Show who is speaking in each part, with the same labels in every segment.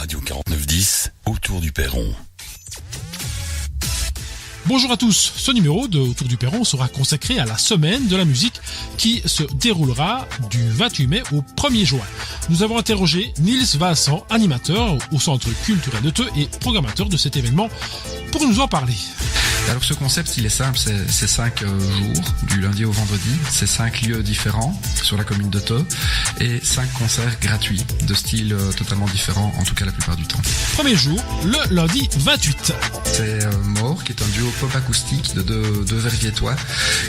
Speaker 1: Radio 4910, autour du Perron.
Speaker 2: Bonjour à tous, ce numéro de Autour du Perron sera consacré à la semaine de la musique qui se déroulera du 28 mai au 1er juin. Nous avons interrogé Niels Vincent, animateur au Centre culturel de Theux et programmateur de cet événement, pour nous en parler.
Speaker 3: Alors ce concept, il est simple, c'est 5 jours, du lundi au vendredi, c'est 5 lieux différents sur la commune de Theux et 5 concerts gratuits de styles totalement différents, en tout cas la plupart du temps.
Speaker 2: Premier jour, le lundi 28.
Speaker 3: C'est Mort, qui est un duo pop acoustique de deux Verviétois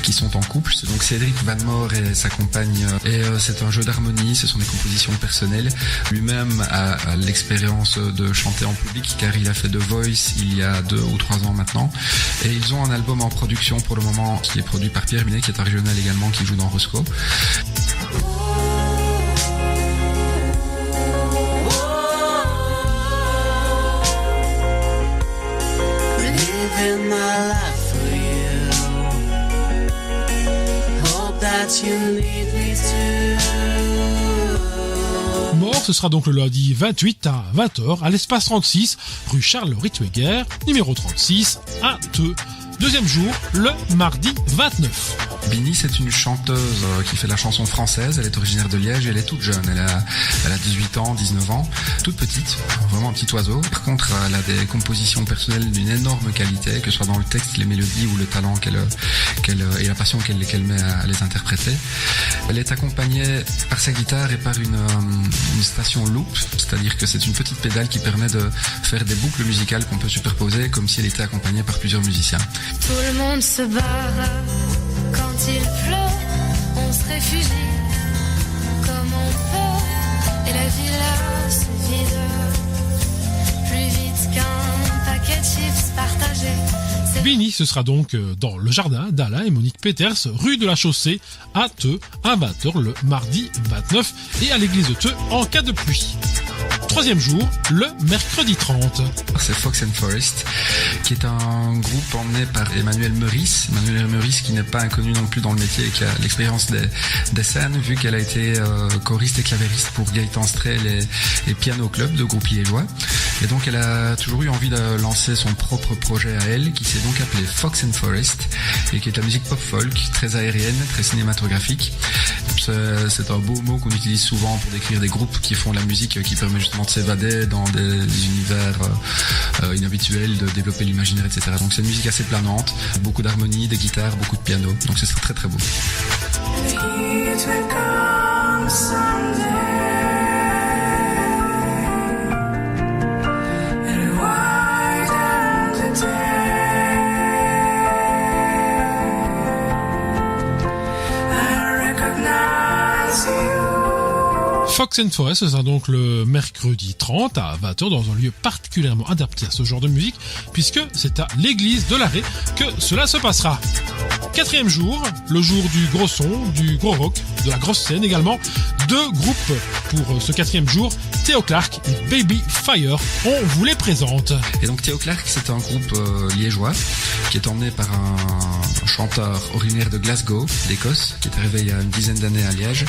Speaker 3: qui sont en couple. C'est donc Cédric Van Moor et sa compagne. Et c'est un jeu d'harmonie, ce sont des compositions personnelles. Lui-même a l'expérience de chanter en public car il a fait The Voice il y a 2 ou 3 ans maintenant. Et ils ont un album en production pour le moment qui est produit par Pierre Minet, qui est un régional également, qui joue dans Roscoe.
Speaker 2: Mort, ce sera donc le lundi 28 à 20h à l'espace 36, rue Charles Rittweger, numéro 36, à Theux. Deuxième jour, le mardi 29.
Speaker 3: Bini, c'est une chanteuse qui fait de la chanson française. Elle est originaire de Liège et elle est toute jeune. Elle a 18 ans, 19 ans, toute petite, vraiment un petit oiseau. Par contre, elle a des compositions personnelles d'une énorme qualité, que ce soit dans le texte, les mélodies ou le talent et la passion qu'elle met à les interpréter. Elle est accompagnée par sa guitare et par une station loop, c'est-à-dire que c'est une petite pédale qui permet de faire des boucles musicales qu'on peut superposer comme si elle était accompagnée par plusieurs musiciens.
Speaker 4: Tout le monde se barre quand il pleut, on se réfugie comme on peut, et la villa se vide plus vite qu'un paquet de chips partagés.
Speaker 2: Bini, ce sera donc dans le jardin d'Alain et Monique Peters, rue de la Chaussée, à Theux, à 20h le mardi 29, et à l'église de Theux en cas de pluie. Troisième jour, le mercredi 30.
Speaker 3: C'est Fox and Forest, qui est un groupe emmené par Emmanuel Meurice. Emmanuel Meurice qui n'est pas inconnu non plus dans le métier et qui a l'expérience des scènes, vu qu'elle a été choriste et clavériste pour Gaëtan Strel et Piano Club de groupe liégeois. Et donc elle a toujours eu envie de lancer son propre projet à elle, qui s'est donc appelé Fox and Forest, et qui est de la musique pop-folk, très aérienne, très cinématographique. C'est un beau mot qu'on utilise souvent pour décrire des groupes qui font de la musique qui permet justement de s'évader dans des univers inhabituels, de développer l'imaginaire, etc. Donc c'est une musique assez planante, beaucoup d'harmonie, des guitares, beaucoup de piano, donc c'est très très beau.
Speaker 2: Fox and Forest, ce sera donc le mercredi 30 à 20h dans un lieu particulièrement adapté à ce genre de musique, puisque c'est à l'église de l'Arrêt que cela se passera. Quatrième jour, le jour du gros son, du gros rock, de la grosse scène également. 2 groupes pour ce 4e jour, Theo Clark et Baby Fire. On vous les présente.
Speaker 3: Et donc Theo Clark, c'est un groupe liégeois qui est emmené par un chanteur originaire de Glasgow, d'Écosse, qui est arrivé il y a une dizaine d'années à Liège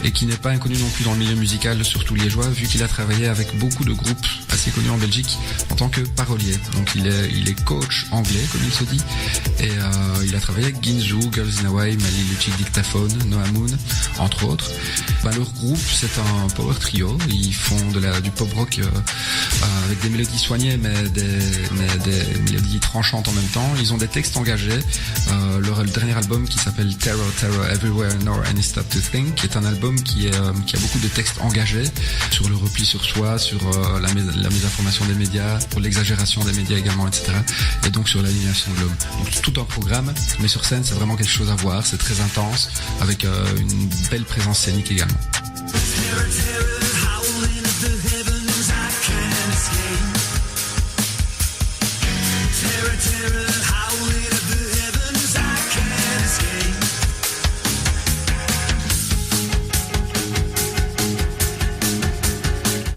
Speaker 3: et qui n'est pas inconnu non plus dans le milieu musical, surtout liégeois, vu qu'il a travaillé avec beaucoup de groupes assez connus en Belgique en tant que parolier. Donc il est coach anglais, comme il se dit, et il a travaillé avec Ginzu, Girls in Hawaii, Mali Lucic Dictaphone, Noah Moon, entre autres. Leur groupe, c'est un power trio. Ils font du pop rock avec des mélodies soignées, mais des mélodies tranchantes en même temps. Ils ont des textes engagés. Leur dernier album qui s'appelle Terror Everywhere Nor Any Stop to Think, qui est un album qui a beaucoup de textes engagés sur le repli sur soi, sur la mésinformation des médias, pour l'exagération des médias également, etc. Et donc sur l'aliénation de l'homme. Donc tout un programme, mais sur scène c'est vraiment quelque chose à voir. C'est très intense, avec une belle présence scénique également.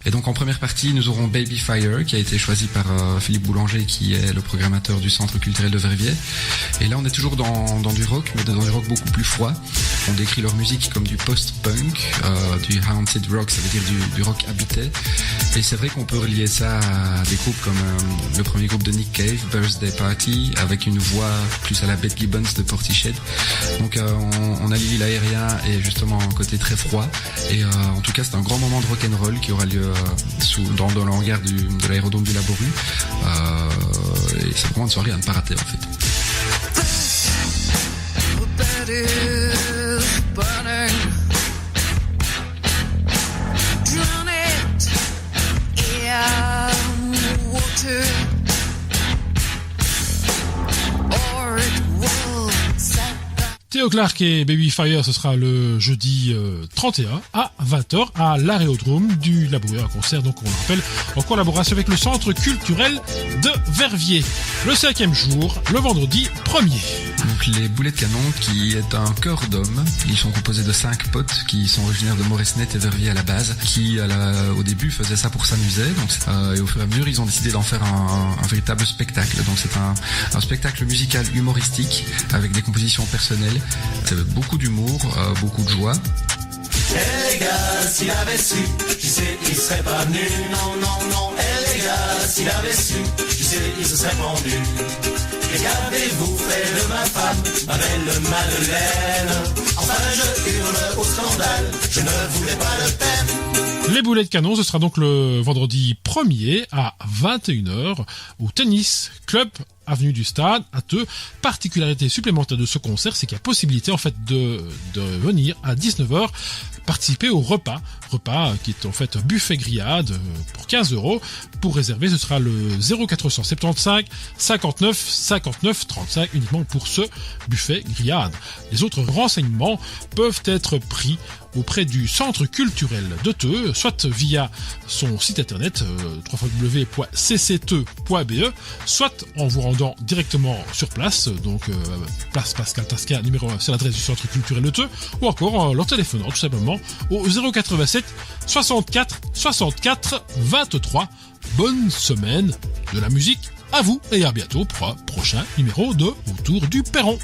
Speaker 3: Et donc en première partie, nous aurons Baby Fire, qui a été choisi par Philippe Boulanger, qui est le programmateur du Centre culturel de Verviers. Et là, on est toujours dans du rock, mais dans du rock beaucoup plus froid. On décrit leur musique comme du post-punk, du haunted rock, ça veut dire du rock habité. Et c'est vrai qu'on peut relier ça à des groupes comme le premier groupe de Nick Cave, Birthday Party, avec une voix plus à la Beth Gibbons de Portishead. Donc on allie l'aérien et justement un côté très froid. Et en tout cas, c'est un grand moment de rock'n'roll qui aura lieu dans le hangar de l'aérodrome du Laboru. Et c'est vraiment une soirée à ne pas rater en fait.
Speaker 2: Theo Clark et Baby Fire, ce sera le jeudi 31 à 20h à l'aérodrome du Labouré, un concert, donc on le rappelle, en collaboration avec le Centre culturel de Verviers. Le 5e jour, le vendredi 1er.
Speaker 3: Donc les Boulets de Canon, qui est un chœur d'hommes, ils sont composés de 5 potes qui sont originaires de Moresnet et Verviers à la base, qui au début faisaient ça pour s'amuser, et au fur et à mesure ils ont décidé d'en faire un véritable spectacle. Donc c'est un spectacle musical humoristique avec des compositions personnelles. C'est beaucoup d'humour, beaucoup de joie.
Speaker 5: Eh les gars, s'il avait su, tu sais, il serait pas venu. Non, non, non. Eh les gars, s'il avait su, tu sais, il se serait pendu. Et qu'avez-vous fait de ma femme, ma belle Madeleine? Enfin, je hurle au scandale, je ne voulais pas de peine.
Speaker 2: Les Boulets de Canon, ce sera donc le vendredi 1er à 21h au Tennis Club avenue du Stade à Theux. Particularité supplémentaire de ce concert, c'est qu'il y a possibilité en fait de venir à 19h participer au repas qui est en fait un buffet grillade pour 15€. Pour réserver, ce sera le 0475 59 59 35 uniquement pour ce buffet grillade. Les autres renseignements peuvent être pris auprès du Centre culturel de Theux, soit via son site internet www.cctheux.be, soit en vous rendant directement sur place, donc place Pascal Tasca, numéro 1, c'est l'adresse du Centre culturel de Theux, ou encore en leur téléphonant tout simplement au 087 64 64 23. Bonne semaine de la musique à vous et à bientôt pour un prochain numéro de Autour du Perron.